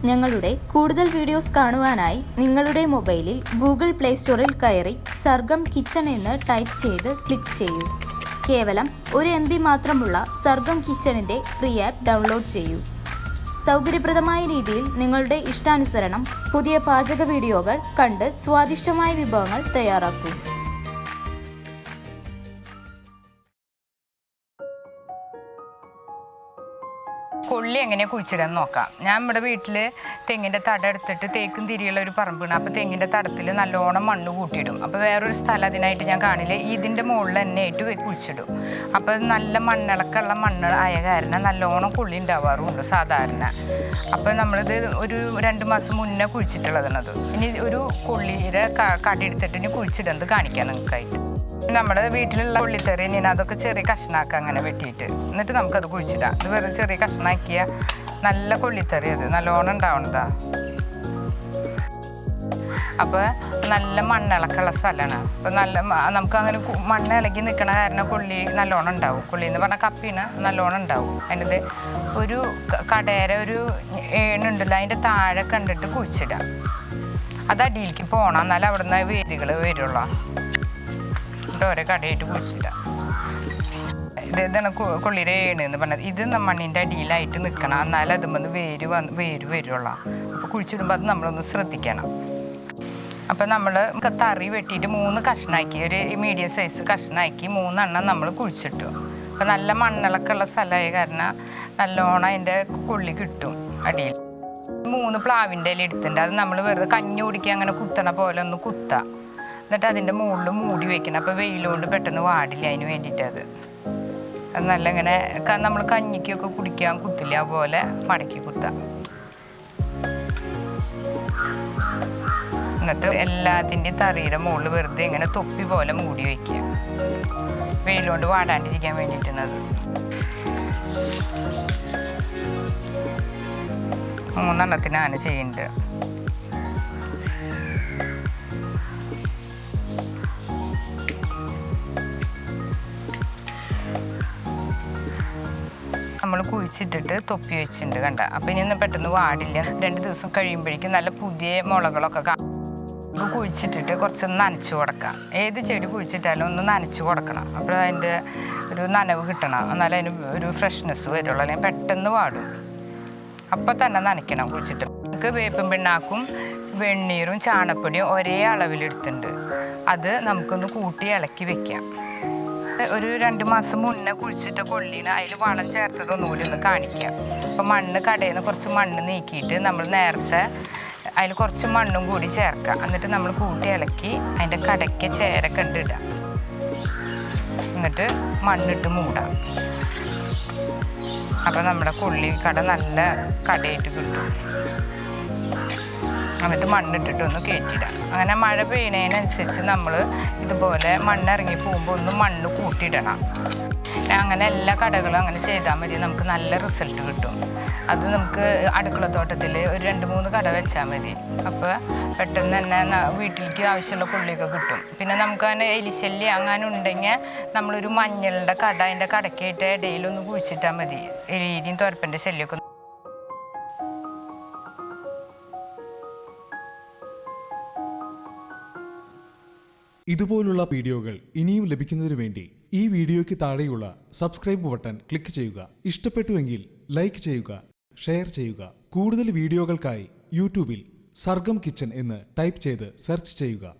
ഞങ്ങളുടെ കൂടുതൽ വീഡിയോസ് കാണുവാനായി നിങ്ങളുടെ മൊബൈലിൽ ഗൂഗിൾ പ്ലേ സ്റ്റോറിൽ കയറി സർഗം കിച്ചൺ എന്ന് ടൈപ്പ് ചെയ്ത് ക്ലിക്ക് ചെയ്യൂ. കേവലം 1 MB മാത്രമുള്ള സർഗം കിച്ചണിൻ്റെ ഫ്രീ ആപ്പ് ഡൗൺലോഡ് ചെയ്യൂ. സൗകര്യപ്രദമായ രീതിയിൽ നിങ്ങളുടെ ഇഷ്ടാനുസരണം പുതിയ പാചക വീഡിയോകൾ കണ്ട് സ്വാദിഷ്ടമായ വിഭവങ്ങൾ തയ്യാറാക്കൂ. കൊള്ളി എങ്ങനെ കുഴിച്ചിടാൻ നോക്കാം. ഞാൻ നമ്മുടെ വീട്ടിൽ തെങ്ങിൻ്റെ തട എടുത്തിട്ട് തേക്കും തിരിയുള്ള ഒരു പറമ്പാണ്. അപ്പോൾ തെങ്ങിൻ്റെ തടത്തിൽ നല്ലോണം മണ്ണ് കൂട്ടിയിടും. അപ്പോൾ വേറൊരു സ്ഥലം അതിനായിട്ട് ഞാൻ കാണില്ല, ഇതിൻ്റെ മുകളിൽ തന്നെ ആയിട്ട് കുഴിച്ചിടും. അപ്പോൾ നല്ല മണ്ണിളക്കുള്ള മണ്ണ് ആയ കാരണം നല്ലോണം കൊള്ളി ഉണ്ടാവാറുമുണ്ട് സാധാരണ. അപ്പോൾ നമ്മളിത് ഒരു 2 മാസം മുന്നേ കുഴിച്ചിട്ടുള്ളതാണത്. ഇനി ഒരു കൊള്ളിയുടെ കടി എടുത്തിട്ട് ഇനി കുഴിച്ചിടുന്നത് കാണിക്കാം നിങ്ങൾക്കായിട്ട്. നമ്മുടെ വീട്ടിലുള്ള കൊള്ളിത്തറി ഇനി അതൊക്കെ ചെറിയ കഷ്ണാക്കുക, അങ്ങനെ വെട്ടിയിട്ട് എന്നിട്ട് നമുക്കത് കുഴിച്ചിടാം. ഇത് വെറുതെ ചെറിയ കഷ്ണാക്കിയ നല്ല കൊള്ളിത്തറി, അത് നല്ലോണം ഉണ്ടാവണതാ. അപ്പോൾ നല്ല മണ്ണിളക്കുള്ള സ്ഥലമാണ്. അപ്പോൾ നമുക്കങ്ങനെ മണ്ണ് ഇളകി നിൽക്കണ കാരണം കൊള്ളി നല്ലോണം ഉണ്ടാവും. കൊള്ളി എന്ന് പറഞ്ഞാൽ കപ്പിന് നല്ലോണം ഉണ്ടാവും. അതിൻ്റെ ഒരു കടേര ഒരു ഏണുണ്ടല്ലോ, അതിൻ്റെ താഴെ കണ്ടിട്ട് കുഴിച്ചിടാം. അത് അടിയിലേക്ക് പോകണം, എന്നാലും അവിടെ നിന്ന് വേരുകൾ വരുള്ളൂ. ഓരോ കടയായിട്ട് കുഴിച്ചിടാം. ഇതാണ് കൊള്ളിയുടെ ഏണെന്ന് പറഞ്ഞത്. ഇത് മണ്ണിൻ്റെ അടിയിലായിട്ട് നിൽക്കണം, എന്നാലും അതുമ്പോൾ വേര് വരുള്ളൂ. അപ്പോൾ കുഴിച്ചിടുമ്പോൾ അത് നമ്മളൊന്ന് ശ്രദ്ധിക്കണം. അപ്പോൾ നമ്മൾ തറി വെട്ടിയിട്ട് 3 കഷ്ണാക്കി, ഒരു മീഡിയം സൈസ് കഷ്ണാക്കി 3 എണ്ണം നമ്മൾ കുഴിച്ചിട്ടു. അപ്പോൾ നല്ല മണ്ണിളക്കുള്ള സ്ഥലമായ കാരണം നല്ലോണം അതിൻ്റെ കൊള്ളി കിട്ടും അടിയിൽ. 3 പ്ലാവിൻ്റെ ഇല എടുത്തിട്ടുണ്ട്. അത് നമ്മൾ വെറുതെ കഞ്ഞി കുടിക്കുക അങ്ങനെ കുത്തണ പോലെ ഒന്ന് കുത്താം. എന്നിട്ട് അതിൻ്റെ മുകളിൽ മൂടി വയ്ക്കണം. അപ്പോൾ വെയിലുകൊണ്ട് പെട്ടെന്ന് വാടില്ല, അതിന് വേണ്ടിയിട്ട് അത് നല്ല ഇങ്ങനെ നമ്മൾ കഞ്ഞിക്കൊക്കെ കുടിക്കാൻ കുത്തില്ല, അതുപോലെ മടക്കി കുത്താം. എന്നിട്ട് എല്ലാത്തിൻ്റെയും തറിയുടെ മുകളിൽ വെറുതെ ഇങ്ങനെ തൊപ്പി പോലെ മൂടി വയ്ക്കുക, വെയിലുകൊണ്ട് വാടാണ്ടിരിക്കാൻ വേണ്ടിയിട്ടുള്ളത്. 3 എണ്ണത്തിനാണ് ചെയ്യുന്നുണ്ട്. നമ്മൾ കുഴിച്ചിട്ടിട്ട് തൊപ്പി വെച്ചിട്ടുണ്ട്, കണ്ട. അപ്പം ഇനി പെട്ടെന്ന് വാടില്ല. 2 ദിവസം കഴിയുമ്പോഴേക്കും നല്ല പുതിയ മുളകളൊക്കെ കുഴിച്ചിട്ടിട്ട് കുറച്ചൊന്ന് നനച്ച് കൊടുക്കാം. ഏത് ചെടി കുഴിച്ചിട്ടാലും ഒന്ന് നനച്ച് കൊടുക്കണം. അപ്പോൾ അതിൻ്റെ ഒരു നനവ് കിട്ടണം, എന്നാലും അതിന് ഒരു ഫ്രഷ്നെസ് വരുള്ളൂ, അല്ലെങ്കിൽ പെട്ടെന്ന് വാടും. അപ്പം തന്നെ നനയ്ക്കണം കുഴിച്ചിട്ട്. നമുക്ക് വേപ്പും പിണ്ണാക്കും വെണ്ണീറും ചാണപ്പൊടിയും ഒരേ അളവിലെടുത്തിട്ടുണ്ട്. അത് നമുക്കൊന്ന് കൂട്ടി ഇളക്കി വെക്കാം. ഒരു 2 മാസം മുന്നേ കുഴിച്ചിട്ട കൊള്ളിന് അതിൽ വളം ചേർത്തത് ഒന്നുകൂടി ഒന്ന് കാണിക്കാം. അപ്പോൾ മണ്ണ് കടയിൽ നിന്ന് കുറച്ച് മണ്ണ് നീക്കിയിട്ട് നമ്മൾ നേരത്തെ അതിൽ കുറച്ച് മണ്ണും കൂടി ചേർക്കാം. എന്നിട്ട് നമ്മൾ കൂട്ടി ഇളക്കി അതിൻ്റെ കടയ്ക്ക് ചേരൊക്കെ ഇടാം. എന്നിട്ട് മണ്ണിട്ട് മൂടാം. അപ്പോൾ നമ്മുടെ കൊള്ളി കട നല്ല കടയായിട്ട് കിട്ടും. എന്നിട്ട് മണ്ണിട്ടിട്ടൊന്ന് കയറ്റിയിടാം. അങ്ങനെ മഴ പെയ്യുന്നതിനനുസരിച്ച് നമ്മൾ ഇതുപോലെ മണ്ണിറങ്ങി പോകുമ്പോൾ ഒന്ന് മണ്ണ് കൂട്ടിയിടണം. അങ്ങനെ എല്ലാ കടകളും അങ്ങനെ ചെയ്താൽ മതി, നമുക്ക് നല്ല റിസൾട്ട് കിട്ടും. അത് നമുക്ക് അടുക്കളത്തോട്ടത്തിൽ ഒരു 2-3 കട വെച്ചാൽ മതി. അപ്പോൾ പെട്ടെന്ന് തന്നെ വീട്ടിലേക്ക് ആവശ്യമുള്ള കൊള്ളിയൊക്കെ കിട്ടും. പിന്നെ നമുക്ക് അങ്ങനെ എലിശല്യം അങ്ങനെ ഉണ്ടെങ്കിൽ നമ്മളൊരു മഞ്ഞളുടെ കട അതിൻ്റെ കടയ്ക്കായിട്ട് ഇടയിലൊന്ന് കുഴിച്ചിട്ടാൽ മതി. എലിയും തുരപ്പൻ്റെ ശല്യമൊക്കെ. ഇതുപോലുള്ള വീഡിയോകൾ ഇനിയും ലഭിക്കുന്നതിനു വേണ്ടി ഈ വീഡിയോയ്ക്ക് താഴെയുള്ള സബ്സ്ക്രൈബ് ബട്ടൺ ക്ലിക്ക് ചെയ്യുക. ഇഷ്ടപ്പെട്ടുവെങ്കിൽ ലൈക്ക് ചെയ്യുക, ഷെയർ ചെയ്യുക. കൂടുതൽ വീഡിയോകൾക്കായി യൂട്യൂബിൽ സർഗം കിച്ചൺ എന്ന് ടൈപ്പ് ചെയ്ത് സെർച്ച് ചെയ്യുക.